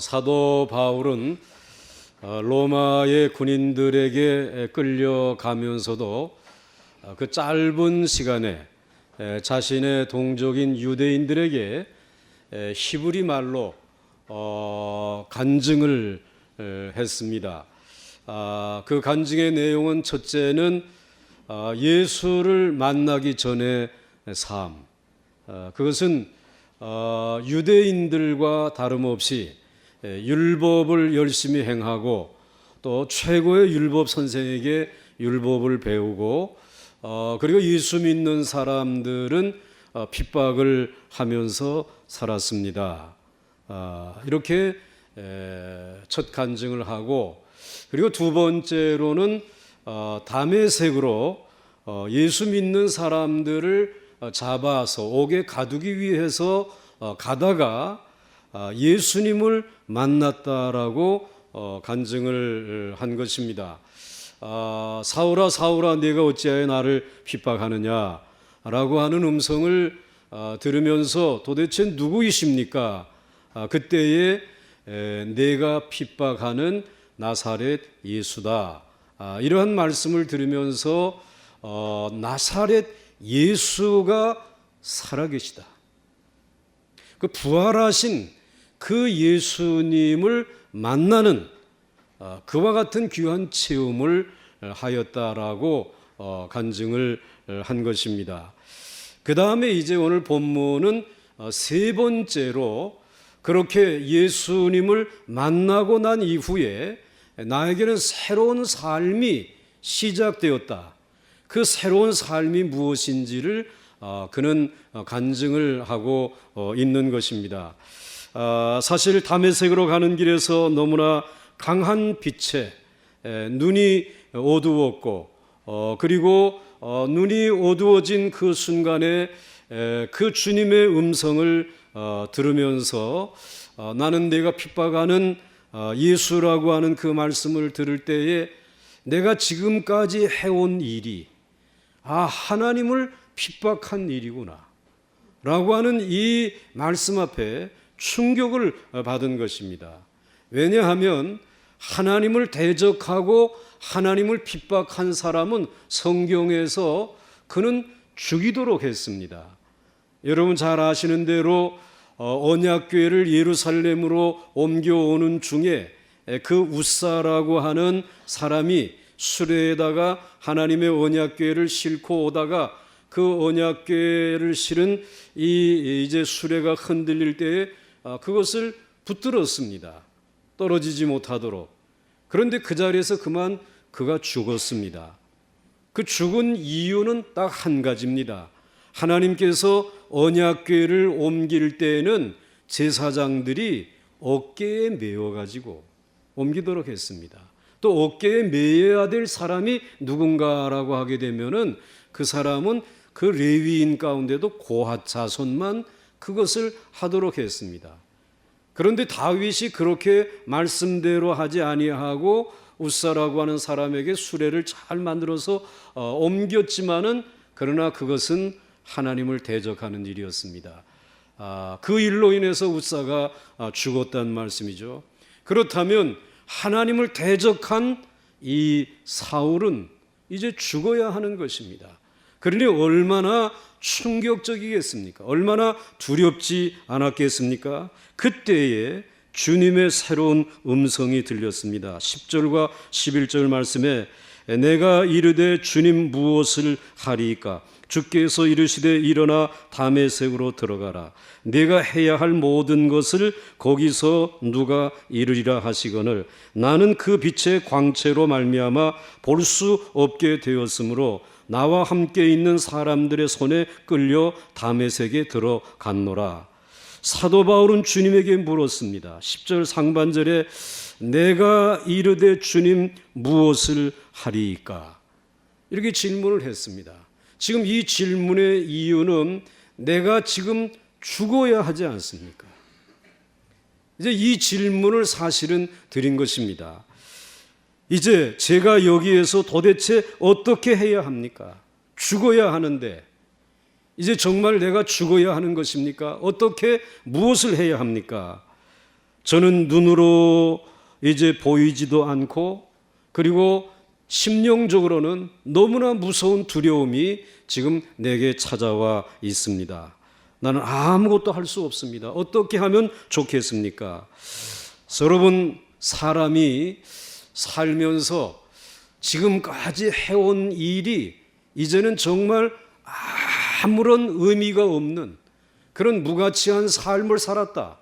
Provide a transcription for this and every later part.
사도 바울은 로마의 군인들에게 끌려가면서도 그 짧은 시간에 자신의 동족인 유대인들에게 히브리 말로 간증을 했습니다. 그 간증의 내용은 첫째는 예수를 만나기 전의 삶, 그것은 유대인들과 다름없이 율법을 열심히 행하고 또 최고의 율법 선생에게 율법을 배우고 그리고 예수 믿는 사람들은 핍박을 하면서 살았습니다. 이렇게 첫 간증을 하고, 그리고 두 번째로는 다메섹으로 예수 믿는 사람들을 잡아서 옥에 가두기 위해서 가다가 예수님을 만났다라고 간증을 한 것입니다. 사울아 사울아 네가 어찌하여 나를 핍박하느냐 라고 하는 음성을 들으면서 도대체 누구이십니까? 그때에 내가 핍박하는 나사렛 예수다, 이러한 말씀을 들으면서 나사렛 예수가 살아계시다, 그 부활하신 그 예수님을 만나는 그와 같은 귀한 체험을 하였다라고 간증을 한 것입니다. 그 다음에 이제 오늘 본문은 세 번째로 그렇게 예수님을 만나고 난 이후에 나에게는 새로운 삶이 시작되었다. 그 새로운 삶이 무엇인지를 그는 간증을 하고 있는 것입니다. 사실 다메섹으로 가는 길에서 너무나 강한 빛에 눈이 어두웠고, 그리고 눈이 어두워진 그 순간에 그 주님의 음성을 들으면서 나는 내가 핍박하는 예수라고 하는 그 말씀을 들을 때에 내가 지금까지 해온 일이 하나님을 핍박한 일이구나 라고 하는 이 말씀 앞에 충격을 받은 것입니다. 왜냐하면 하나님을 대적하고 하나님을 핍박한 사람은 성경에서 그는 죽이도록 했습니다. 여러분 잘 아시는 대로 언약궤를 예루살렘으로 옮겨오는 중에 그 우사라고 하는 사람이 수레에다가 하나님의 언약궤를 싣고 오다가 그 언약궤를 실은 이제 수레가 흔들릴 때에 그것을 붙들었습니다. 떨어지지 못하도록. 그런데 그 자리에서 그만 그가 죽었습니다. 그 죽은 이유는 딱 한 가지입니다. 하나님께서 언약궤를 옮길 때에는 제사장들이 어깨에 메어가지고 옮기도록 했습니다. 또 어깨에 메어야 될 사람이 누군가라고 하게 되면은 그 사람은 그 레위인 가운데도 고핫 자손만 그것을 하도록 했습니다. 그런데 다윗이 그렇게 말씀대로 하지 아니하고 우사라고 하는 사람에게 수레를 잘 만들어서 옮겼지만은 그러나 그것은 하나님을 대적하는 일이었습니다. 그 일로 인해서 우사가 죽었다는 말씀이죠. 그렇다면 하나님을 대적한 이 사울은 이제 죽어야 하는 것입니다. 그러니 얼마나 충격적이겠습니까? 얼마나 두렵지 않았겠습니까? 그때에 주님의 새로운 음성이 들렸습니다. 10절과 11절 말씀에 내가 이르되 주님 무엇을 하리이까? 주께서 이르시되 일어나 다메섹으로 들어가라. 내가 해야 할 모든 것을 거기서 누가 이르리라 하시거늘 나는 그 빛의 광채로 말미암아 볼 수 없게 되었으므로 나와 함께 있는 사람들의 손에 끌려 다메섹에 들어갔노라. 사도 바울은 주님에게 물었습니다. 10절 상반절에 내가 이르되 주님 무엇을 하리이까? 이렇게 질문을 했습니다. 지금 이 질문의 이유는 내가 지금 죽어야 하지 않습니까? 이제 이 질문을 사실은 드린 것입니다. 이제 제가 여기에서 도대체 어떻게 해야 합니까? 죽어야 하는데 이제 정말 내가 죽어야 하는 것입니까? 어떻게 무엇을 해야 합니까? 저는 눈으로 이제 보이지도 않고, 그리고 심령적으로는 너무나 무서운 두려움이 지금 내게 찾아와 있습니다. 나는 아무것도 할 수 없습니다. 어떻게 하면 좋겠습니까? 여러분, 사람이 살면서 지금까지 해온 일이 이제는 정말 아무런 의미가 없는 그런 무가치한 삶을 살았다.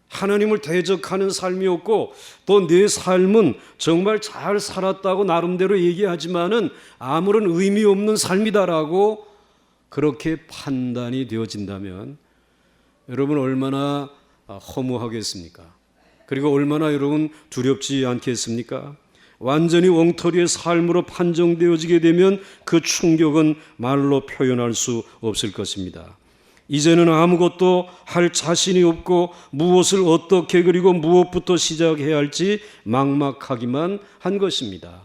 하나님을 대적하는 삶이었고, 또 내 삶은 정말 잘 살았다고 나름대로 얘기하지만은 아무런 의미 없는 삶이다라고 그렇게 판단이 되어진다면 여러분 얼마나 허무하겠습니까? 그리고 얼마나 여러분 두렵지 않겠습니까? 완전히 엉터리의 삶으로 판정되어지게 되면 그 충격은 말로 표현할 수 없을 것입니다. 이제는 아무것도 할 자신이 없고 무엇을 어떻게 그리고 무엇부터 시작해야 할지 막막하기만 한 것입니다.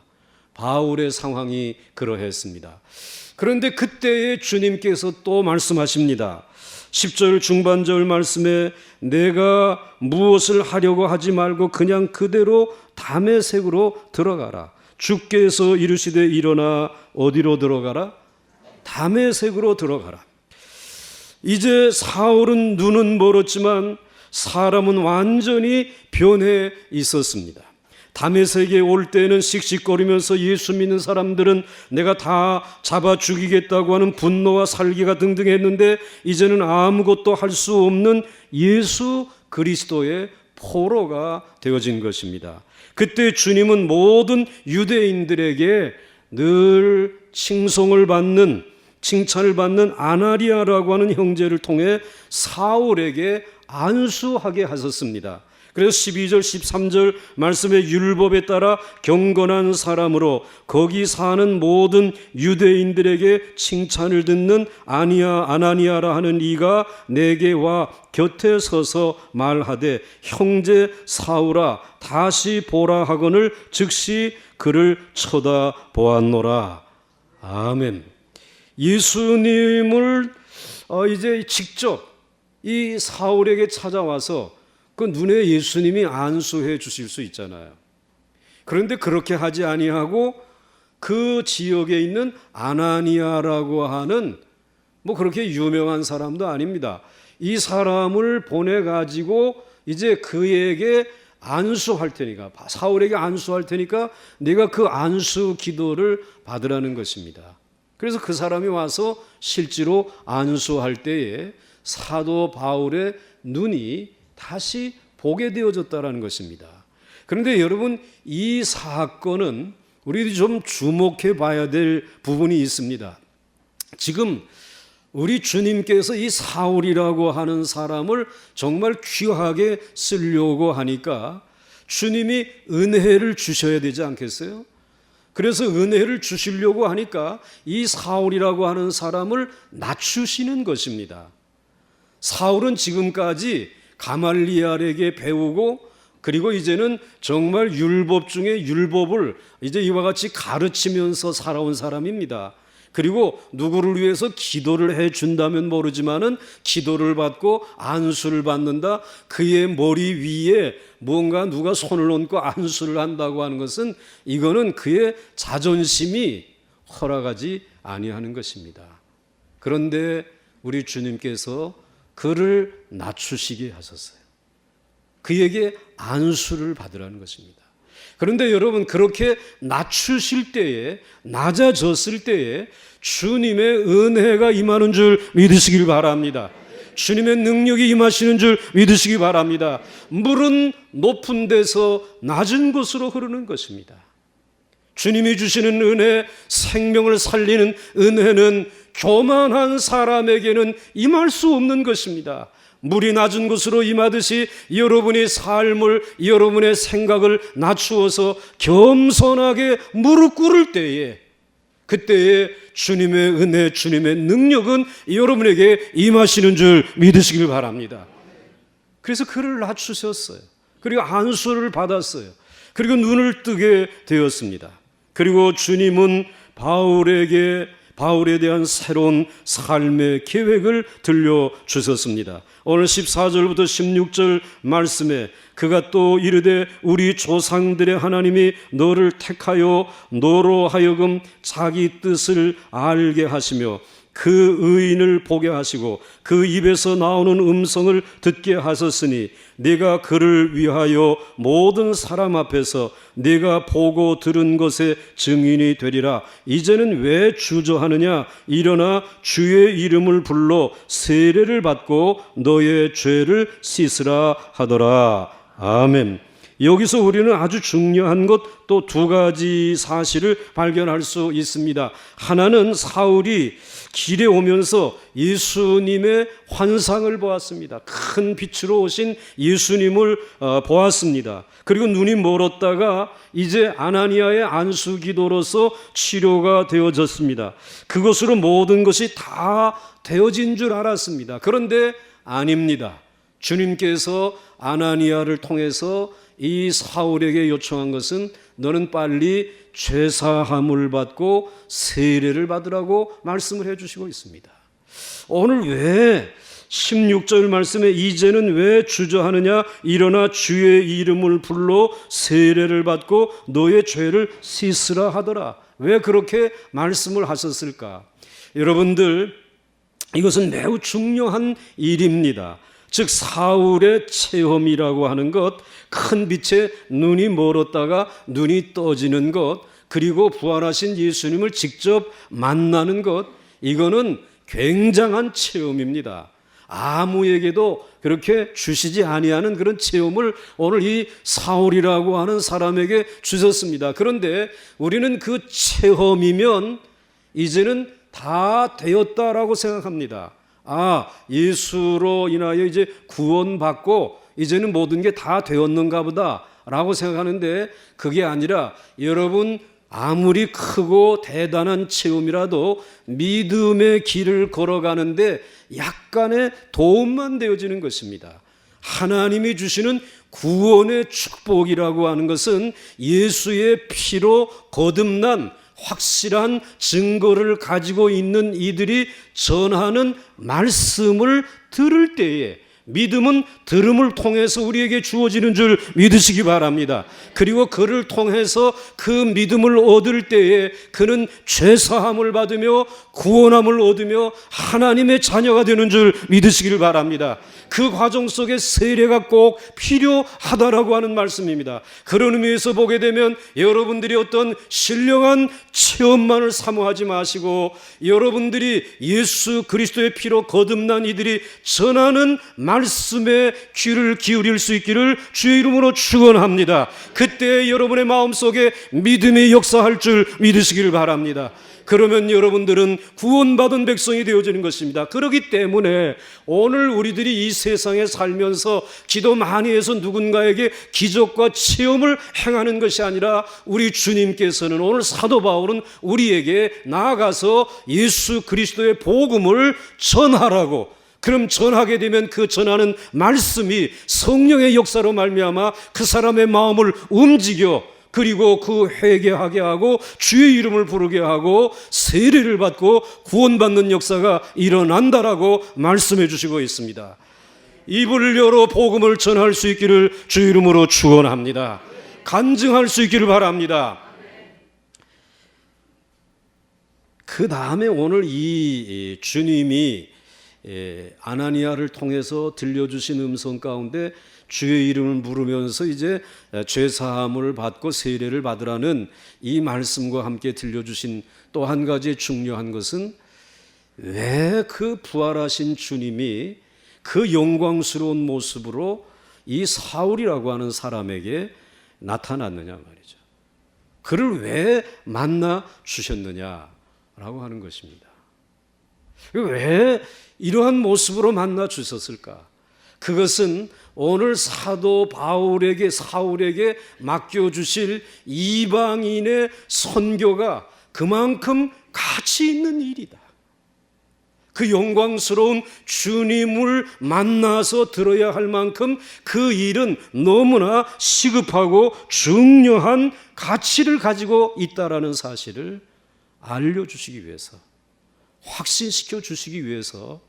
바울의 상황이 그러했습니다. 그런데 그때에 주님께서 또 말씀하십니다. 10절 중반절 말씀에 내가 무엇을 하려고 하지 말고 그냥 그대로 다메섹으로 들어가라. 주께서 이르시되 일어나 어디로 들어가라? 다메섹으로 들어가라. 이제 사울은 눈은 멀었지만 사람은 완전히 변해 있었습니다. 다메섹에 올 때는 씩씩거리면서 예수 믿는 사람들은 내가 다 잡아 죽이겠다고 하는 분노와 살기가 등등했는데 이제는 아무것도 할 수 없는 예수 그리스도의 포로가 되어진 것입니다. 그때 주님은 모든 유대인들에게 늘 칭송을 받는, 칭찬을 받는 아나니아라고 하는 형제를 통해 사울에게 안수하게 하셨습니다. 그래서 12절 13절 말씀의 율법에 따라 경건한 사람으로 거기 사는 모든 유대인들에게 칭찬을 듣는 아나니아라 하는 이가 내게 와 곁에 서서 말하되 형제 사울아 다시 보라 하거늘 즉시 그를 쳐다보았노라. 아멘. 예수님을 이제 직접 이 사울에게 찾아와서 그 눈에 예수님이 안수해 주실 수 있잖아요. 그런데 그렇게 하지 아니하고 그 지역에 있는 아나니아라고 하는 뭐 그렇게 유명한 사람도 아닙니다. 이 사람을 보내가지고 이제 그에게 안수할 테니까, 사울에게 안수할 테니까 네가 그 안수 기도를 받으라는 것입니다. 그래서 그 사람이 와서 실제로 안수할 때에 사도 바울의 눈이 다시 보게 되어졌다는 것입니다. 그런데 여러분, 이 사건은 우리들이 좀 주목해 봐야 될 부분이 있습니다. 지금 우리 주님께서 이 사울이라고 하는 사람을 정말 귀하게 쓰려고 하니까 주님이 은혜를 주셔야 되지 않겠어요? 그래서 은혜를 주시려고 하니까 이 사울이라고 하는 사람을 낮추시는 것입니다. 사울은 지금까지 가말리엘에게 배우고 그리고 이제는 정말 율법 중에 율법을 이제 이와 같이 가르치면서 살아온 사람입니다. 그리고 누구를 위해서 기도를 해준다면 모르지만은 기도를 받고 안수를 받는다. 그의 머리 위에 뭔가 누가 손을 얹고 안수를 한다고 하는 것은 이거는 그의 자존심이 허락하지 아니하는 것입니다. 그런데 우리 주님께서 그를 낮추시게 하셨어요. 그에게 안수를 받으라는 것입니다. 그런데 여러분, 그렇게 낮추실 때에, 낮아졌을 때에 주님의 은혜가 임하는 줄 믿으시길 바랍니다. 주님의 능력이 임하시는 줄 믿으시기 바랍니다. 물은 높은 데서 낮은 곳으로 흐르는 것입니다. 주님이 주시는 은혜, 생명을 살리는 은혜는 교만한 사람에게는 임할 수 없는 것입니다. 물이 낮은 곳으로 임하듯이 여러분의 삶을, 여러분의 생각을 낮추어서 겸손하게 무릎 꿇을 때에, 그때에 주님의 은혜, 주님의 능력은 여러분에게 임하시는 줄 믿으시길 바랍니다. 그래서 그를 낮추셨어요. 그리고 안수를 받았어요. 그리고 눈을 뜨게 되었습니다. 그리고 주님은 바울에게 바울에 대한 새로운 삶의 계획을 들려주셨습니다. 오늘 14절부터 16절 말씀에 그가 또 이르되 우리 조상들의 하나님이 너를 택하여 너로 하여금 자기 뜻을 알게 하시며 그 의인을 보게 하시고 그 입에서 나오는 음성을 듣게 하셨으니 네가 그를 위하여 모든 사람 앞에서 네가 보고 들은 것의 증인이 되리라. 이제는 왜 주저하느냐? 일어나 주의 이름을 불러 세례를 받고 너의 죄를 씻으라 하더라. 아멘. 여기서 우리는 아주 중요한 것 또 두 가지 사실을 발견할 수 있습니다. 하나는 사울이 길에 오면서 예수님의 환상을 보았습니다. 큰 빛으로 오신 예수님을 보았습니다. 그리고 눈이 멀었다가 이제 아나니아의 안수 기도로서 치료가 되어졌습니다. 그것으로 모든 것이 다 되어진 줄 알았습니다. 그런데 아닙니다. 주님께서 아나니아를 통해서 이 사울에게 요청한 것은 너는 빨리 죄사함을 받고 세례를 받으라고 말씀을 해주시고 있습니다. 오늘 왜 16절 말씀에 이제는 왜 주저하느냐? 일어나 주의 이름을 불러 세례를 받고 너의 죄를 씻으라 하더라. 왜 그렇게 말씀을 하셨을까? 여러분들, 이것은 매우 중요한 일입니다. 즉 사울의 체험이라고 하는 것, 큰 빛에 눈이 멀었다가 눈이 떠지는 것, 그리고 부활하신 예수님을 직접 만나는 것, 이거는 굉장한 체험입니다. 아무에게도 그렇게 주시지 아니하는 그런 체험을 오늘 이 사울이라고 하는 사람에게 주셨습니다. 그런데 우리는 그 체험이면 이제는 다 되었다라고 생각합니다. 예수로 인하여 이제 구원받고 이제는 모든 게 다 되었는가 보다 라고 생각하는데 그게 아니라 여러분 아무리 크고 대단한 체험이라도 믿음의 길을 걸어가는데 약간의 도움만 되어지는 것입니다. 하나님이 주시는 구원의 축복이라고 하는 것은 예수의 피로 거듭난 확실한 증거를 가지고 있는 이들이 전하는 말씀을 들을 때에 믿음은 들음을 통해서 우리에게 주어지는 줄 믿으시기 바랍니다. 그리고 그를 통해서 그 믿음을 얻을 때에 그는 죄사함을 받으며 구원함을 얻으며 하나님의 자녀가 되는 줄 믿으시기를 바랍니다. 그 과정 속에 세례가 꼭 필요하다라고 하는 말씀입니다. 그런 의미에서 보게 되면 여러분들이 어떤 신령한 체험만을 사모하지 마시고 여러분들이 예수 그리스도의 피로 거듭난 이들이 전하는 말씀에 귀를 기울일 수 있기를 주의 이름으로 축원합니다. 그때 여러분의 마음속에 믿음이 역사할 줄 믿으시기를 바랍니다. 그러면 여러분들은 구원받은 백성이 되어지는 것입니다. 그렇기 때문에 오늘 우리들이 이 세상에 살면서 기도 많이 해서 누군가에게 기적과 체험을 행하는 것이 아니라 우리 주님께서는 오늘 사도 바울은 우리에게 나아가서 예수 그리스도의 복음을 전하라고, 그럼 전하게 되면 그 전하는 말씀이 성령의 역사로 말미암아 그 사람의 마음을 움직여 그리고 그 회개하게 하고 주의 이름을 부르게 하고 세례를 받고 구원받는 역사가 일어난다라고 말씀해 주시고 있습니다. 입을 열어 복음을 전할 수 있기를 주의 이름으로 축원합니다. 간증할 수 있기를 바랍니다. 그 다음에 오늘 이 주님이 아나니아를 통해서 들려주신 음성 가운데 주의 이름을 부르면서 이제 죄사함을 받고 세례를 받으라는 이 말씀과 함께 들려주신 또 한 가지 중요한 것은 왜 그 부활하신 주님이 그 영광스러운 모습으로 이 사울이라고 하는 사람에게 나타났느냐 말이죠. 그를 왜 만나 주셨느냐라고 하는 것입니다. 왜 이러한 모습으로 만나 주셨을까? 그것은 오늘 사도 바울에게 사울에게 맡겨주실 이방인의 선교가 그만큼 가치 있는 일이다. 그 영광스러운 주님을 만나서 들어야 할 만큼 그 일은 너무나 시급하고 중요한 가치를 가지고 있다라는 사실을 알려주시기 위해서 확신시켜 주시기 위해서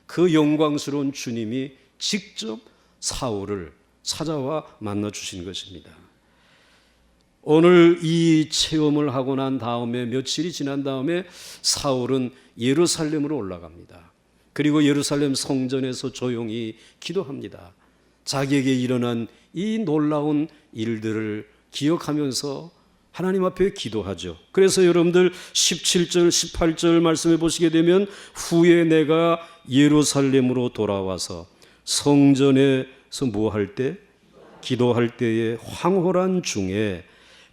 그 영광스러운 주님이 직접 사울을 찾아와 만나 주신 것입니다. 오늘 이 체험을 하고 난 다음에 며칠이 지난 다음에 사울은 예루살렘으로 올라갑니다. 그리고 예루살렘 성전에서 조용히 기도합니다. 자기에게 일어난 이 놀라운 일들을 기억하면서 하나님 앞에 기도하죠. 그래서 여러분들 17절 18절 말씀해 보시게 되면 후에 내가 예루살렘으로 돌아와서 성전에서 무엇할 때? 기도할 때에 황홀한 중에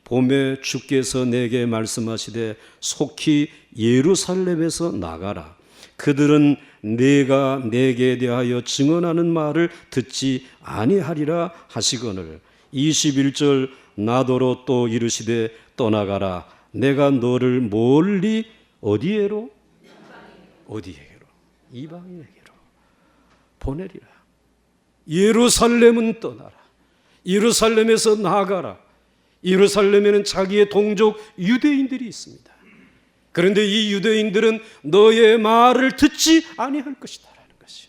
봄에 주께서 내게 말씀하시되 속히 예루살렘에서 나가라. 그들은 내가 내게 대하여 증언하는 말을 듣지 아니하리라 하시거늘. 21절 나더러 또 이르시되 떠나가라. 내가 너를 멀리 어디에로? 어디에게로? 이방인에게로 보내리라. 예루살렘은 떠나라. 예루살렘에서 나가라. 예루살렘에는 자기의 동족 유대인들이 있습니다. 그런데 이 유대인들은 너의 말을 듣지 아니할 것이다라는 것이.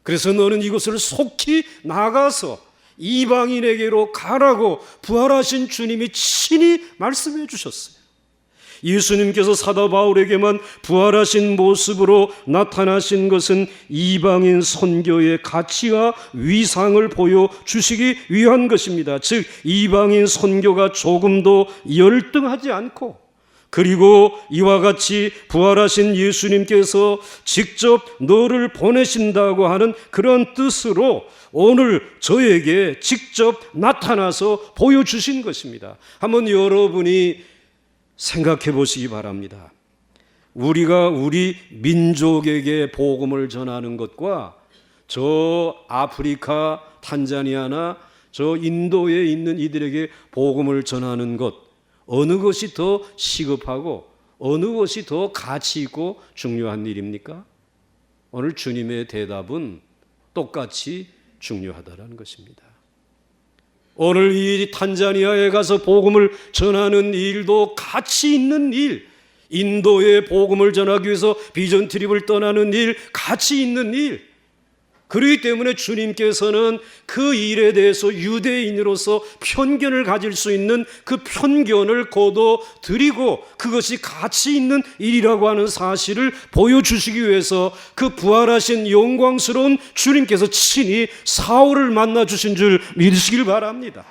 그래서 너는 이곳을 속히 나가서 이방인에게로 가라고 부활하신 주님이 친히 말씀해 주셨어요. 예수님께서 사도 바울에게만 부활하신 모습으로 나타나신 것은 이방인 선교의 가치와 위상을 보여주시기 위한 것입니다. 즉 이방인 선교가 조금도 열등하지 않고, 그리고 이와 같이 부활하신 예수님께서 직접 너를 보내신다고 하는 그런 뜻으로 오늘 저에게 직접 나타나서 보여주신 것입니다. 한번 여러분이 생각해 보시기 바랍니다. 우리가 우리 민족에게 복음을 전하는 것과 저 아프리카 탄자니아나 저 인도에 있는 이들에게 복음을 전하는 것, 어느 것이 더 시급하고 어느 것이 더 가치 있고 중요한 일입니까? 오늘 주님의 대답은 똑같이 중요하다는 것입니다. 오늘 이 탄자니아에 가서 복음을 전하는 일도 가치 있는 일, 인도에 복음을 전하기 위해서 비전 트립을 떠나는 일, 가치 있는 일. 그렇기 때문에 주님께서는 그 일에 대해서 유대인으로서 편견을 가질 수 있는 그 편견을 거둬들이고 그것이 가치 있는 일이라고 하는 사실을 보여주시기 위해서 그 부활하신 영광스러운 주님께서 친히 사울을 만나 주신 줄 믿으시길 바랍니다.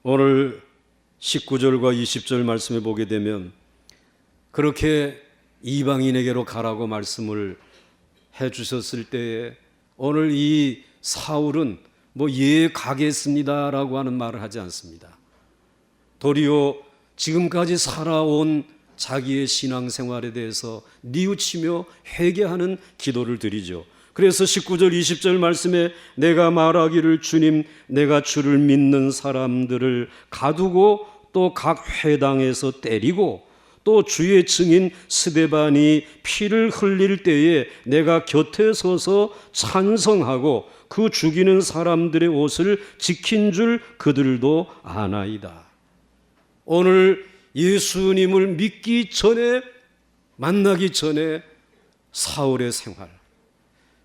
오늘 19절과 20절 말씀에 보게 되면 그렇게 이방인에게로 가라고 말씀을 해 주셨을 때에 오늘 이 사울은 예 가겠습니다라고 하는 말을 하지 않습니다. 도리어 지금까지 살아온 자기의 신앙생활에 대해서 뉘우치며 회개하는 기도를 드리죠. 그래서 19절 20절 말씀에 내가 말하기를 주님 내가 주를 믿는 사람들을 가두고 또 각 회당에서 때리고 또 주의 증인 스데반이 피를 흘릴 때에 내가 곁에 서서 찬성하고 그 죽이는 사람들의 옷을 지킨 줄 그들도 아나이다. 오늘 예수님을 믿기 전에, 만나기 전에 사울의 생활,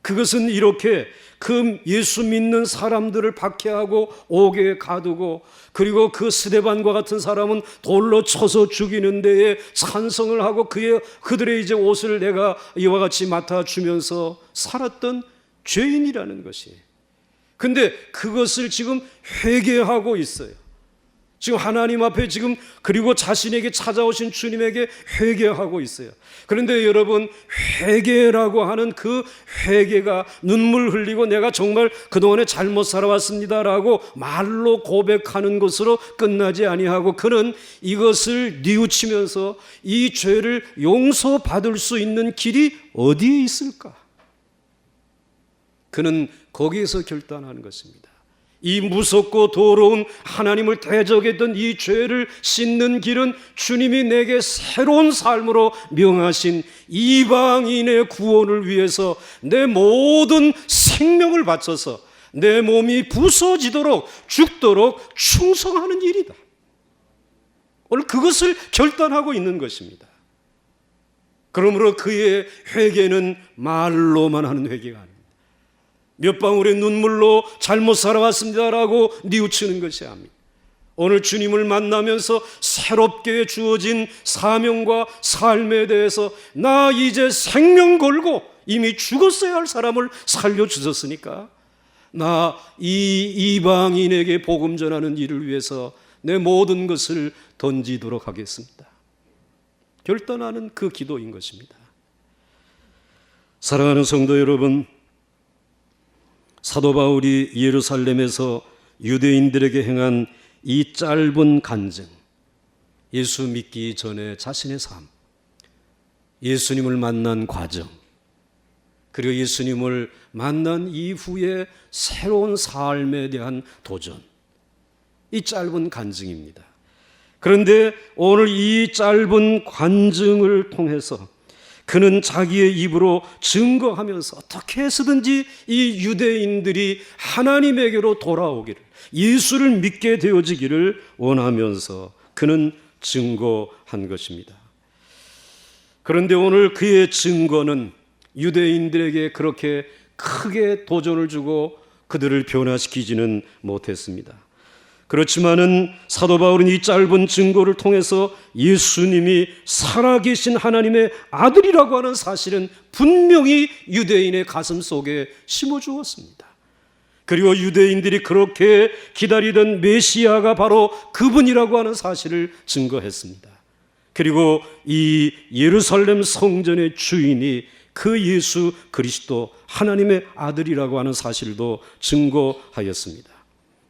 그것은 이렇게 그 예수 믿는 사람들을 박해하고 옥에 가두고, 그리고 그 스데반과 같은 사람은 돌로 쳐서 죽이는 데에 찬성을 하고 그들의 이제 옷을 내가 이와 같이 맡아주면서 살았던 죄인이라는 것이. 근데 그것을 지금 회개하고 있어요. 지금 하나님 앞에 지금, 그리고 자신에게 찾아오신 주님에게 회개하고 있어요. 그런데 여러분, 회개라고 하는 그 회개가 눈물 흘리고 내가 정말 그동안에 잘못 살아왔습니다라고 말로 고백하는 것으로 끝나지 아니하고 그는 이것을 뉘우치면서 이 죄를 용서받을 수 있는 길이 어디에 있을까? 그는 거기에서 결단하는 것입니다. 이 무섭고 더러운 하나님을 대적했던 이 죄를 씻는 길은 주님이 내게 새로운 삶으로 명하신 이방인의 구원을 위해서 내 모든 생명을 바쳐서 내 몸이 부서지도록 죽도록 충성하는 일이다. 오늘 그것을 결단하고 있는 것입니다. 그러므로 그의 회개는 말로만 하는 회개가 아닙니다. 몇 방울의 눈물로 잘못 살아왔습니다라고 뉘우치는 것이 아닙니다. 오늘 주님을 만나면서 새롭게 주어진 사명과 삶에 대해서 나 이제 생명 걸고 이미 죽었어야 할 사람을 살려주셨으니까 나 이 이방인에게 복음 전하는 일을 위해서 내 모든 것을 던지도록 하겠습니다. 결단하는 그 기도인 것입니다. 사랑하는 성도 여러분, 사도 바울이 예루살렘에서 유대인들에게 행한 이 짧은 간증, 예수 믿기 전에 자신의 삶, 예수님을 만난 과정, 그리고 예수님을 만난 이후에 새로운 삶에 대한 도전, 이 짧은 간증입니다. 그런데 오늘 이 짧은 간증을 통해서 그는 자기의 입으로 증거하면서 어떻게 해서든지 이 유대인들이 하나님에게로 돌아오기를, 예수를 믿게 되어지기를 원하면서 그는 증거한 것입니다. 그런데 오늘 그의 증거는 유대인들에게 그렇게 크게 도전을 주고 그들을 변화시키지는 못했습니다. 그렇지만은 사도 바울은 이 짧은 증거를 통해서 예수님이 살아계신 하나님의 아들이라고 하는 사실은 분명히 유대인의 가슴 속에 심어주었습니다. 그리고 유대인들이 그렇게 기다리던 메시아가 바로 그분이라고 하는 사실을 증거했습니다. 그리고 이 예루살렘 성전의 주인이 그 예수 그리스도 하나님의 아들이라고 하는 사실도 증거하였습니다.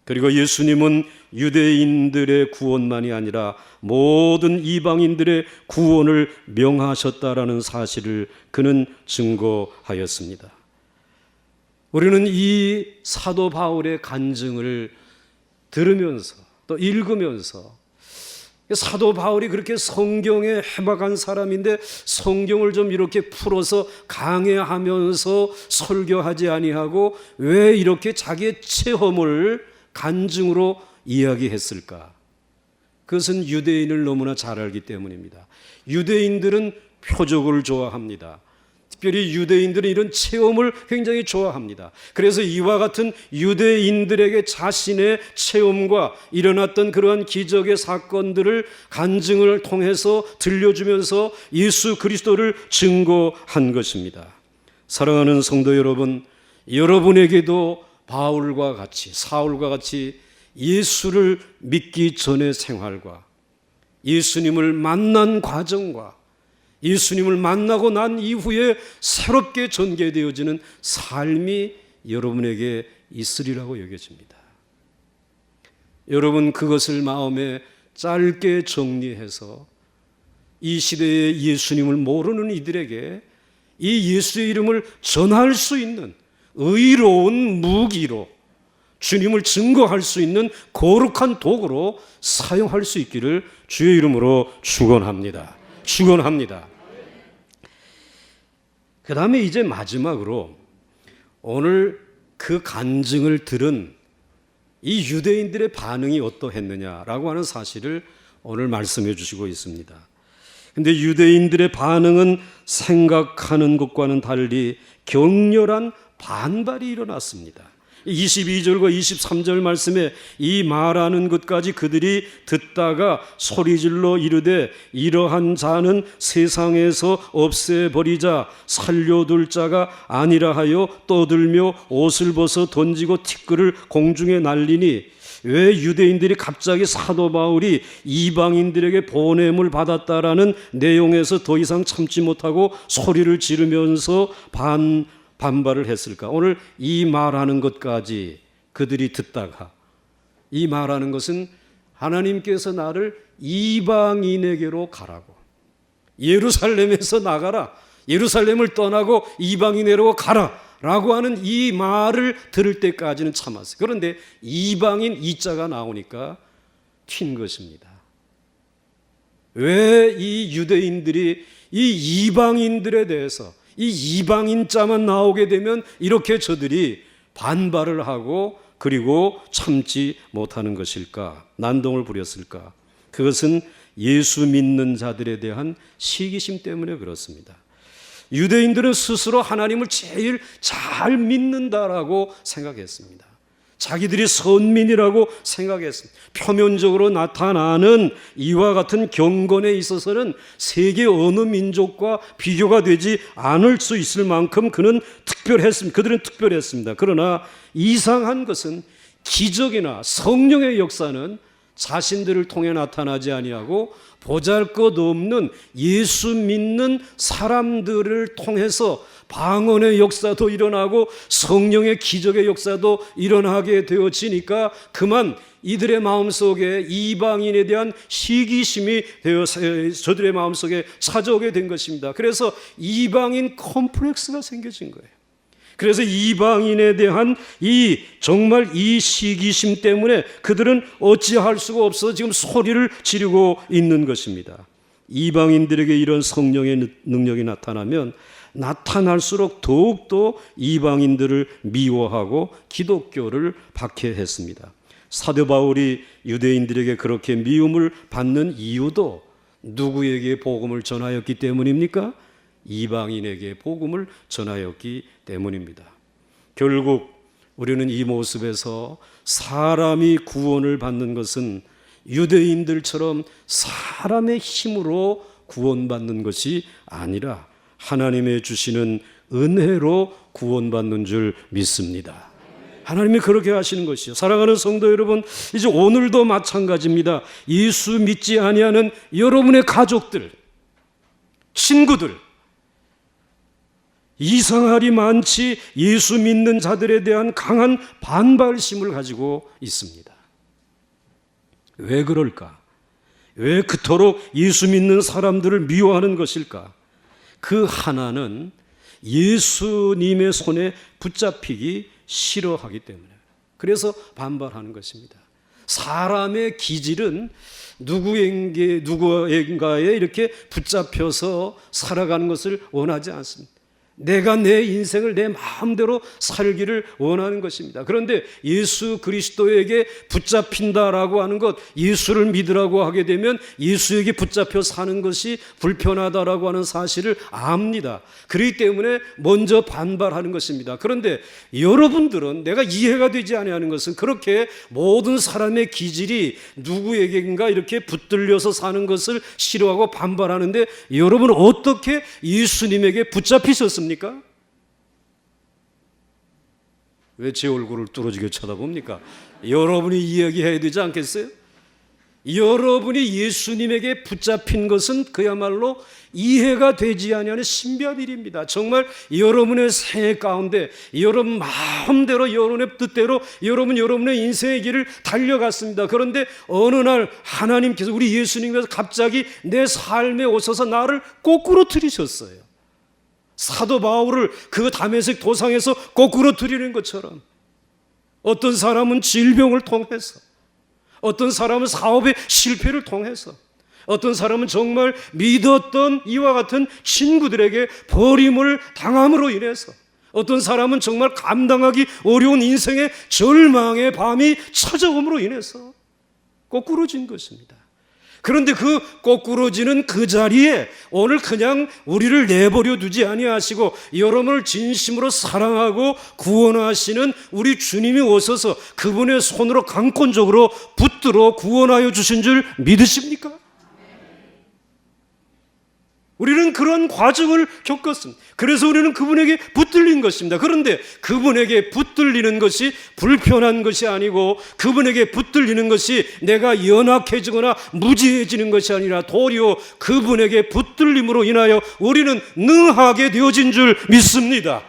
그리고 예수님은 유대인들의 구원만이 아니라 모든 이방인들의 구원을 명하셨다라는 사실을 그는 증거하였습니다. 우리는 이 사도 바울의 간증을 들으면서 또 읽으면서 사도 바울이 그렇게 성경에 해박한 사람인데 성경을 좀 이렇게 풀어서 강해하면서 설교하지 아니하고 왜 이렇게 자기의 체험을 간증으로 이야기했을까? 그것은 유대인을 너무나 잘 알기 때문입니다. 유대인들은 표적을 좋아합니다. 특별히 유대인들은 이런 체험을 굉장히 좋아합니다. 그래서 이와 같은 유대인들에게 자신의 체험과 일어났던 그러한 기적의 사건들을 간증을 통해서 들려주면서 예수 그리스도를 증거한 것입니다. 사랑하는 성도 여러분, 여러분에게도 바울과 같이, 사울과 같이 예수를 믿기 전의 생활과 예수님을 만난 과정과 예수님을 만나고 난 이후에 새롭게 전개되어지는 삶이 여러분에게 있으리라고 여겨집니다. 여러분 그것을 마음에 짧게 정리해서 이 시대에 예수님을 모르는 이들에게 이 예수의 이름을 전할 수 있는 의로운 무기로 주님을 증거할 수 있는 거룩한 도구로 사용할 수 있기를 주의 이름으로 축원합니다. 축원합니다. 그 다음에 이제 마지막으로 오늘 그 간증을 들은 이 유대인들의 반응이 어떠했느냐라고 하는 사실을 오늘 말씀해 주시고 있습니다. 근데 유대인들의 반응은 생각하는 것과는 달리 격렬한 반발이 일어났습니다. 22절과 23절 말씀에 이 말하는 것까지 그들이 듣다가 소리질러 이르되 이러한 자는 세상에서 없애버리자 살려둘 자가 아니라 하여 떠들며 옷을 벗어 던지고 티끌을 공중에 날리니 왜 유대인들이 갑자기 사도 바울이 이방인들에게 보냄을 받았다라는 내용에서 더 이상 참지 못하고 소리를 지르면서 반발을 했을까? 오늘 이 말하는 것까지 그들이 듣다가 이 말하는 것은 하나님께서 나를 이방인에게로 가라고, 예루살렘에서 나가라, 예루살렘을 떠나고 이방인에게로 가라 라고 하는 이 말을 들을 때까지는 참았어요. 그런데 이방인 이자가 나오니까 튄 것입니다. 왜 이 유대인들이 이 이방인들에 대해서 이 이방인자만 나오게 되면 이렇게 저들이 반발을 하고 그리고 참지 못하는 것일까? 난동을 부렸을까? 그것은 예수 믿는 자들에 대한 시기심 때문에 그렇습니다. 유대인들은 스스로 하나님을 제일 잘 믿는다라고 생각했습니다. 자기들이 선민이라고 생각했습니다. 표면적으로 나타나는 이와 같은 경건에 있어서는 세계 어느 민족과 비교가 되지 않을 수 있을 만큼 그들은 특별했습니다. 그러나 이상한 것은 기적이나 성령의 역사는 자신들을 통해 나타나지 아니하고 보잘것없는 예수 믿는 사람들을 통해서 방언의 역사도 일어나고 성령의 기적의 역사도 일어나게 되어지니까 그만 이들의 마음속에 이방인에 대한 시기심이 저들의 마음속에 찾아오게 된 것입니다. 그래서 이방인 컴플렉스가 생겨진 거예요. 그래서 이방인에 대한 정말 이 시기심 때문에 그들은 어찌할 수가 없어서 지금 소리를 지르고 있는 것입니다. 이방인들에게 이런 성령의 능력이 나타나면 나타날수록 더욱더 이방인들을 미워하고 기독교를 박해했습니다. 사도 바울이 유대인들에게 그렇게 미움을 받는 이유도 누구에게 복음을 전하였기 때문입니까? 이방인에게 복음을 전하였기 때문입니다. 결국 우리는 이 모습에서 사람이 구원을 받는 것은 유대인들처럼 사람의 힘으로 구원받는 것이 아니라 하나님의 주시는 은혜로 구원받는 줄 믿습니다. 하나님이 그렇게 하시는 것이요. 사랑하는 성도 여러분, 이제 오늘도 마찬가지입니다. 예수 믿지 아니하는 여러분의 가족들, 친구들, 이상하리 많지 예수 믿는 자들에 대한 강한 반발심을 가지고 있습니다. 왜 그럴까? 왜 그토록 예수 믿는 사람들을 미워하는 것일까? 그 하나는 예수님의 손에 붙잡히기 싫어하기 때문에, 그래서 반발하는 것입니다. 사람의 기질은 누구인가에 이렇게 붙잡혀서 살아가는 것을 원하지 않습니다. 내가 내 인생을 내 마음대로 살기를 원하는 것입니다. 그런데 예수 그리스도에게 붙잡힌다라고 하는 것, 예수를 믿으라고 하게 되면 예수에게 붙잡혀 사는 것이 불편하다라고 하는 사실을 압니다. 그렇기 때문에 먼저 반발하는 것입니다. 그런데 여러분들은 내가 이해가 되지 않는 것은 그렇게 모든 사람의 기질이 누구에게인가 이렇게 붙들려서 사는 것을 싫어하고 반발하는데 여러분은 어떻게 예수님에게 붙잡히셨습니까? 왜 제 얼굴을 뚫어지게 쳐다봅니까? 여러분이 이야기해야 되지 않겠어요? 여러분이 예수님에게 붙잡힌 것은 그야말로 이해가 되지 않는 신비한 일입니다. 정말 여러분의 생애 가운데 여러분 마음대로 여러분의 뜻대로 여러분의 인생의 길을 달려갔습니다. 그런데 어느 날 하나님께서 우리 예수님께서 갑자기 내 삶에 오셔서 나를 거꾸로 들이셨어요. 사도 바울을 그 다메섹 도상에서 거꾸로 들이는 것처럼 어떤 사람은 질병을 통해서, 어떤 사람은 사업의 실패를 통해서, 어떤 사람은 정말 믿었던 이와 같은 친구들에게 버림을 당함으로 인해서, 어떤 사람은 정말 감당하기 어려운 인생의 절망의 밤이 찾아옴으로 인해서 거꾸로진 것입니다. 그런데 그 거꾸로지는 그 자리에 오늘 그냥 우리를 내버려 두지 아니하시고 여러분을 진심으로 사랑하고 구원하시는 우리 주님이 오셔서 그분의 손으로 강권적으로 붙들어 구원하여 주신 줄 믿으십니까? 우리는 그런 과정을 겪었습니다. 그래서 우리는 그분에게 붙들린 것입니다. 그런데 그분에게 붙들리는 것이 불편한 것이 아니고 그분에게 붙들리는 것이 내가 연약해지거나 무지해지는 것이 아니라 도리어 그분에게 붙들림으로 인하여 우리는 능하게 되어진 줄 믿습니다.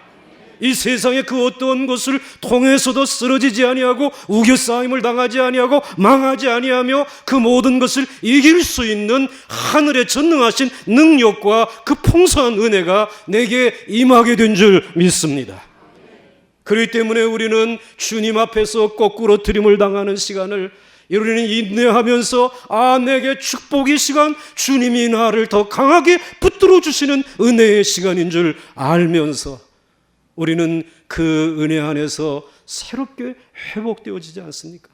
이 세상의 그 어떤 것을 통해서도 쓰러지지 아니하고 우겨싸임을 당하지 아니하고 망하지 아니하며 그 모든 것을 이길 수 있는 하늘의 전능하신 능력과 그 풍성한 은혜가 내게 임하게 된 줄 믿습니다. 그렇기 때문에 우리는 주님 앞에서 거꾸로 들임을 당하는 시간을 우리는 인내하면서 내게 축복의 시간, 주님이 나를 더 강하게 붙들어 주시는 은혜의 시간인 줄 알면서 우리는 그 은혜 안에서 새롭게 회복되어지지 않습니까?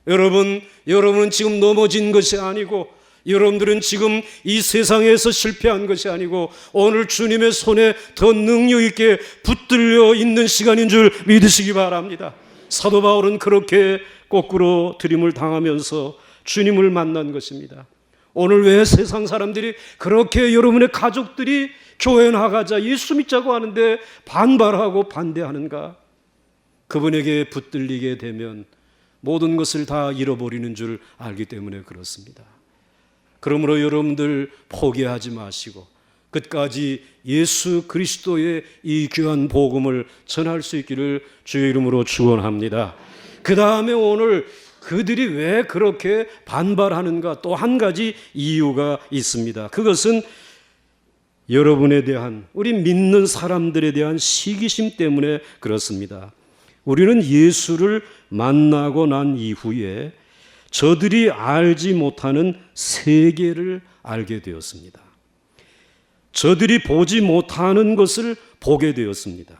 여러분은 지금 넘어진 것이 아니고, 여러분들은 지금 이 세상에서 실패한 것이 아니고 오늘 주님의 손에 더 능력 있게 붙들려 있는 시간인 줄 믿으시기 바랍니다. 사도 바울은 그렇게 거꾸로 들임을 당하면서 주님을 만난 것입니다. 오늘 왜 세상 사람들이 그렇게 여러분의 가족들이 교회 나가자 예수 믿자고 하는데 반발하고 반대하는가? 그분에게 붙들리게 되면 모든 것을 다 잃어버리는 줄 알기 때문에 그렇습니다. 그러므로 여러분들 포기하지 마시고 끝까지 예수 그리스도의 이 귀한 복음을 전할 수 있기를 주의 이름으로 축원합니다. 그 다음에 오늘 그들이 왜 그렇게 반발하는가, 또 한 가지 이유가 있습니다. 그것은 여러분에 대한, 우리 믿는 사람들에 대한 시기심 때문에 그렇습니다. 우리는 예수를 만나고 난 이후에 저들이 알지 못하는 세계를 알게 되었습니다. 저들이 보지 못하는 것을 보게 되었습니다.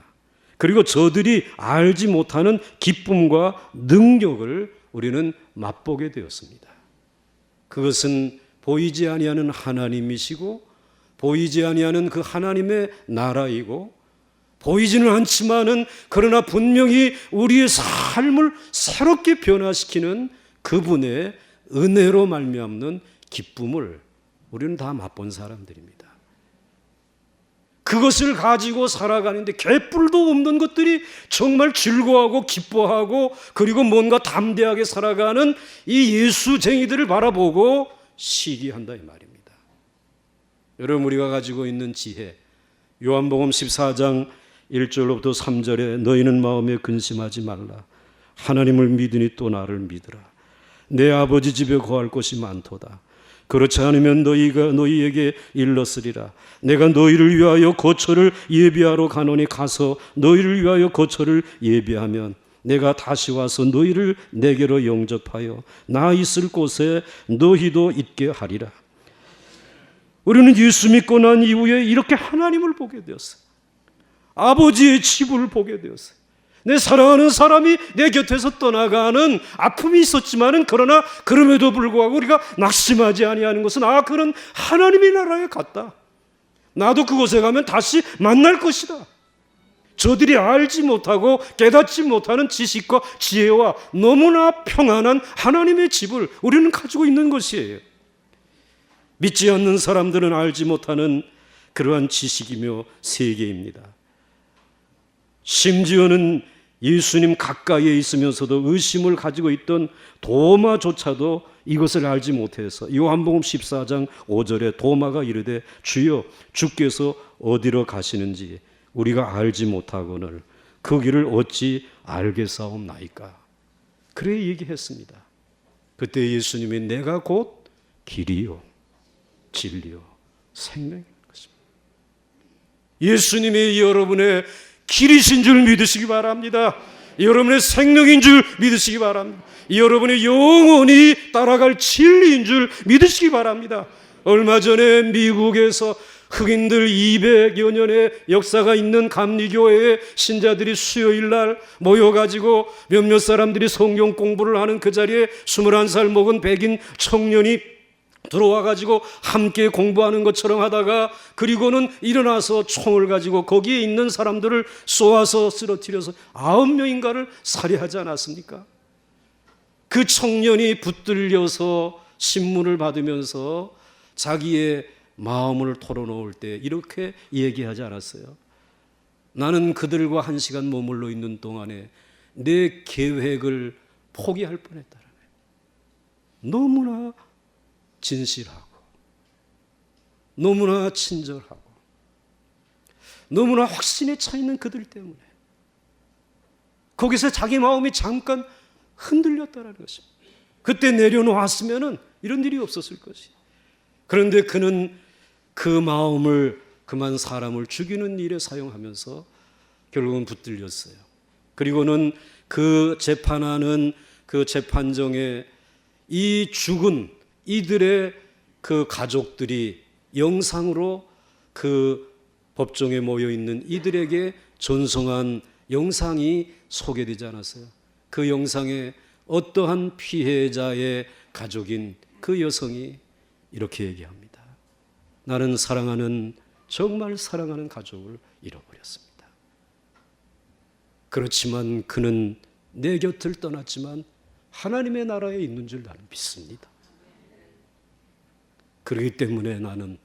그리고 저들이 알지 못하는 기쁨과 능력을 우리는 맛보게 되었습니다. 그것은 보이지 아니하는 하나님이시고 보이지 아니하는 그 하나님의 나라이고 보이지는 않지만은 그러나 분명히 우리의 삶을 새롭게 변화시키는 그분의 은혜로 말미암는 기쁨을 우리는 다 맛본 사람들입니다. 그것을 가지고 살아가는데 개뿔도 없는 것들이 정말 즐거워하고 기뻐하고 그리고 뭔가 담대하게 살아가는 이 예수쟁이들을 바라보고 시기한다 이 말입니다. 여러분, 우리가 가지고 있는 지혜, 요한복음 14장 1절로부터 3절에 너희는 마음에 근심하지 말라. 하나님을 믿으니 또 나를 믿으라. 내 아버지 집에 거할 곳이 많도다. 그렇지 않으면 너희가 너희에게 일렀으리라. 내가 너희를 위하여 거처를 예비하러 가노니 가서 너희를 위하여 거처를 예비하면 내가 다시 와서 너희를 내게로 영접하여 나 있을 곳에 너희도 있게 하리라. 우리는 예수 믿고 난 이후에 이렇게 하나님을 보게 되었어요. 아버지의 집을 보게 되었어요. 내 사랑하는 사람이 내 곁에서 떠나가는 아픔이 있었지만은 그러나 그럼에도 불구하고 우리가 낙심하지 아니하는 것은 그는 하나님의 나라에 갔다. 나도 그곳에 가면 다시 만날 것이다. 저들이 알지 못하고 깨닫지 못하는 지식과 지혜와 너무나 평안한 하나님의 집을 우리는 가지고 있는 것이에요. 믿지 않는 사람들은 알지 못하는 그러한 지식이며 세계입니다. 심지어는 예수님 가까이에 있으면서도 의심을 가지고 있던 도마조차도 이것을 알지 못해서 요한복음 14장 5절에 도마가 이르되 주여 주께서 어디로 가시는지 우리가 알지 못하거늘 그 길을 어찌 알겠사옵나이까. 그래 얘기했습니다. 그때 예수님이 내가 곧 길이요 진리요 생명인 것입니다. 예수님이 여러분의 길이신 줄 믿으시기 바랍니다. 여러분의 생명인 줄 믿으시기 바랍니다. 여러분의 영원히 따라갈 진리인 줄 믿으시기 바랍니다. 얼마 전에 미국에서 흑인들 200여 년의 역사가 있는 감리교회의 신자들이 수요일 날 모여가지고 몇몇 사람들이 성경 공부를 하는 그 자리에 21살 먹은 백인 청년이 들어와가지고 함께 공부하는 것처럼 하다가 그리고는 일어나서 총을 가지고 거기에 있는 사람들을 쏘아서 쓰러뜨려서 9명인가를 살해하지 않았습니까? 그 청년이 붙들려서 신문을 받으면서 자기의 마음을 털어놓을 때 이렇게 얘기하지 않았어요? 나는 그들과 1시간 머물러 있는 동안에 내 계획을 포기할 뻔했다라네. 너무나 진실하고 너무나 친절하고 너무나 확신에 차 있는 그들 때문에 거기서 자기 마음이 잠깐 흔들렸다는 것입니다. 그때 내려놓았으면 이런 일이 없었을 것이. 그런데 그는 그 마음을 그만 사람을 죽이는 일에 사용하면서 결국은 붙들렸어요. 그리고는 그 재판하는 그 재판정에 이 죽은 이들의 그 가족들이 영상으로 그 법정에 모여 있는 이들에게 전송한 영상이 소개되지 않았어요? 그 영상에 어떠한 피해자의 가족인 그 여성이 이렇게 얘기합니다. 나는 정말 사랑하는 가족을 잃어버렸습니다. 그렇지만 그는 내 곁을 떠났지만 하나님의 나라에 있는 줄 나는 믿습니다. 그렇기 때문에 나는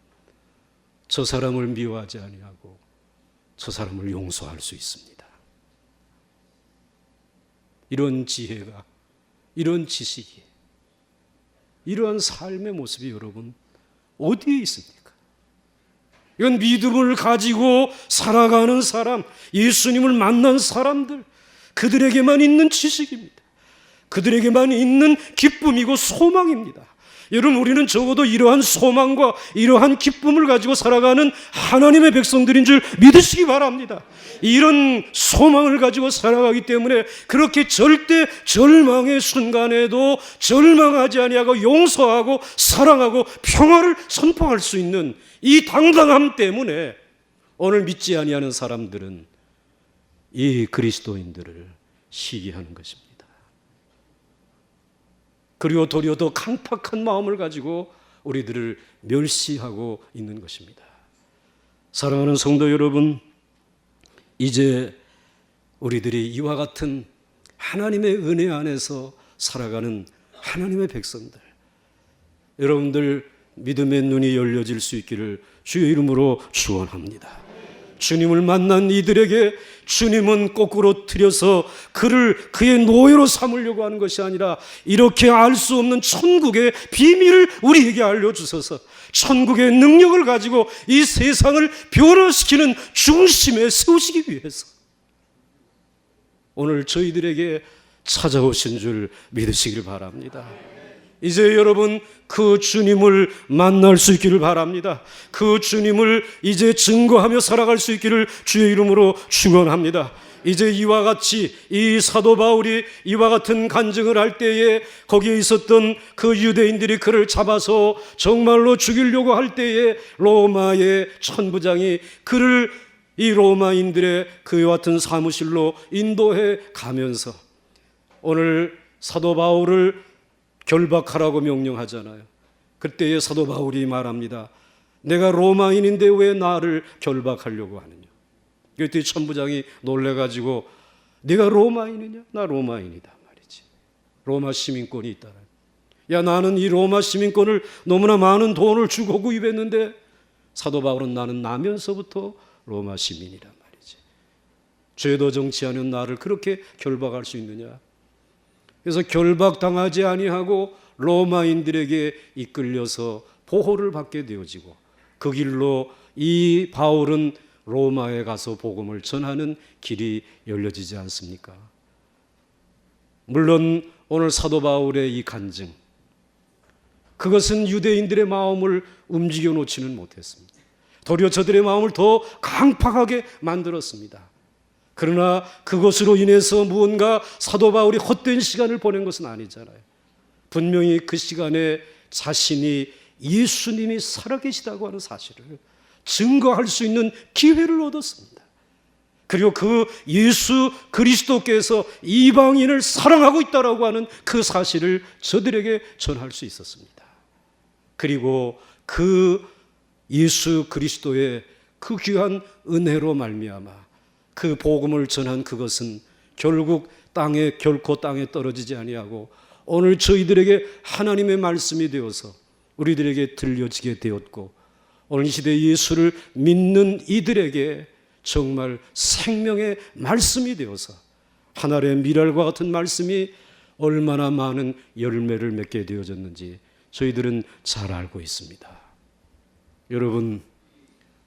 저 사람을 미워하지 아니하고 저 사람을 용서할 수 있습니다. 이런 지혜가, 이런 지식이, 이러한 삶의 모습이 여러분 어디에 있습니까? 이건 믿음을 가지고 살아가는 사람, 예수님을 만난 사람들, 그들에게만 있는 지식입니다. 그들에게만 있는 기쁨이고 소망입니다. 여러분, 우리는 적어도 이러한 소망과 이러한 기쁨을 가지고 살아가는 하나님의 백성들인 줄 믿으시기 바랍니다. 이런 소망을 가지고 살아가기 때문에 그렇게 절대 절망의 순간에도 절망하지 아니하고 용서하고 사랑하고 평화를 선포할 수 있는 이 당당함 때문에 오늘 믿지 아니하는 사람들은 이 그리스도인들을 시기하는 것입니다. 그리고 도리어 더 강팍한 마음을 가지고 우리들을 멸시하고 있는 것입니다. 사랑하는 성도 여러분, 이제 우리들이 이와 같은 하나님의 은혜 안에서 살아가는 하나님의 백성들, 여러분들 믿음의 눈이 열려질 수 있기를 주의 이름으로 축원합니다. 주님을 만난 이들에게 주님은 거꾸로 들여서 그를 그의 노예로 삼으려고 하는 것이 아니라 이렇게 알 수 없는 천국의 비밀을 우리에게 알려주셔서 천국의 능력을 가지고 이 세상을 변화시키는 중심에 세우시기 위해서 오늘 저희들에게 찾아오신 줄 믿으시길 바랍니다. 이제 여러분 그 주님을 만날 수 있기를 바랍니다. 그 주님을 이제 증거하며 살아갈 수 있기를 주의 이름으로 축원합니다. 이제 이와 같이 이 사도 바울이 이와 같은 간증을 할 때에 거기에 있었던 그 유대인들이 그를 잡아서 정말로 죽이려고 할 때에 로마의 천부장이 그를 이 로마인들의 그와 같은 사무실로 인도해 가면서 오늘 사도 바울을 결박하라고 명령하잖아요. 그때에 사도 바울이 말합니다. 내가 로마인인데 왜 나를 결박하려고 하느냐. 그때 천부장이 놀래가지고 네가 로마인이냐? 나 로마인이다 말이지. 로마 시민권이 있다. 야, 나는 이 로마 시민권을 너무나 많은 돈을 주고 구입했는데 사도 바울은 나는 나면서부터 로마 시민이란 말이지. 죄도 정치하는 나를 그렇게 결박할 수 있느냐. 그래서 결박당하지 아니하고 로마인들에게 이끌려서 보호를 받게 되어지고 그 길로 이 바울은 로마에 가서 복음을 전하는 길이 열려지지 않습니까? 물론 오늘 사도 바울의 이 간증, 그것은 유대인들의 마음을 움직여 놓지는 못했습니다. 도리어 저들의 마음을 더 강팍하게 만들었습니다. 그러나 그것으로 인해서 무언가 사도 바울이 헛된 시간을 보낸 것은 아니잖아요. 분명히 그 시간에 자신이 예수님이 살아계시다고 하는 사실을 증거할 수 있는 기회를 얻었습니다. 그리고 그 예수 그리스도께서 이방인을 사랑하고 있다고 하는 그 사실을 저들에게 전할 수 있었습니다. 그리고 그 예수 그리스도의 그 귀한 은혜로 말미암아 그 복음을 전한 그것은 결국 결코 땅에 떨어지지 아니하고 오늘 저희들에게 하나님의 말씀이 되어서 우리들에게 들려지게 되었고 오늘 이 시대 예수를 믿는 이들에게 정말 생명의 말씀이 되어서 하늘의 미랄과 같은 말씀이 얼마나 많은 열매를 맺게 되어졌는지 저희들은 잘 알고 있습니다. 여러분,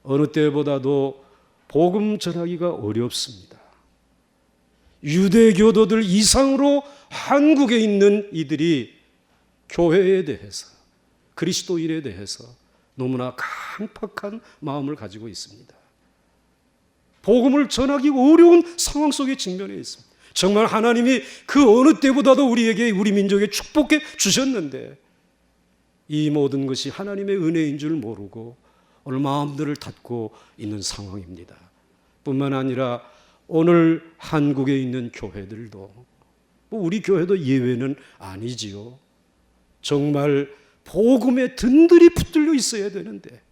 어느 때보다도 복음 전하기가 어렵습니다. 유대교도들 이상으로 한국에 있는 이들이 교회에 대해서 그리스도인에 대해서 너무나 강팍한 마음을 가지고 있습니다. 복음을 전하기 어려운 상황 속에 직면해 있습니다. 정말 하나님이 그 어느 때보다도 우리에게 우리 민족에 축복해 주셨는데 이 모든 것이 하나님의 은혜인 줄 모르고 오늘 마음들을 닫고 있는 상황입니다. 뿐만 아니라 오늘 한국에 있는 교회들도 우리 교회도 예외는 아니지요. 정말 복음에 든든히 붙들려 있어야 되는데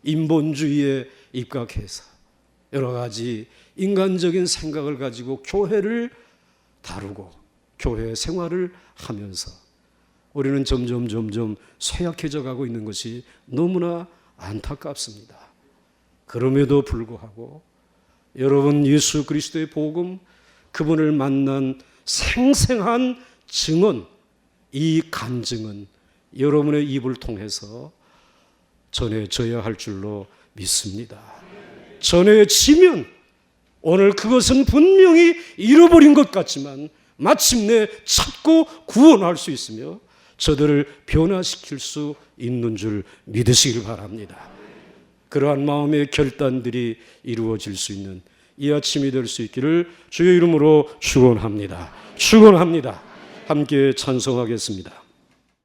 인본주의에 입각해서 여러 가지 인간적인 생각을 가지고 교회를 다루고 교회 생활을 하면서 우리는 점점 쇠약해져 가고 있는 것이 너무나 안타깝습니다. 그럼에도 불구하고 여러분 예수 그리스도의 복음, 그분을 만난 생생한 증언, 이 간증은 여러분의 입을 통해서 전해져야 할 줄로 믿습니다. 전해지면 오늘 그것은 분명히 잃어버린 것 같지만 마침내 찾고 구원할 수 있으며 저들을 변화시킬 수 있는 줄 믿으시길 바랍니다. 그러한 마음의 결단들이 이루어질 수 있는 이 아침이 될 수 있기를 주의 이름으로 축원합니다. 축원합니다. 함께 찬송하겠습니다.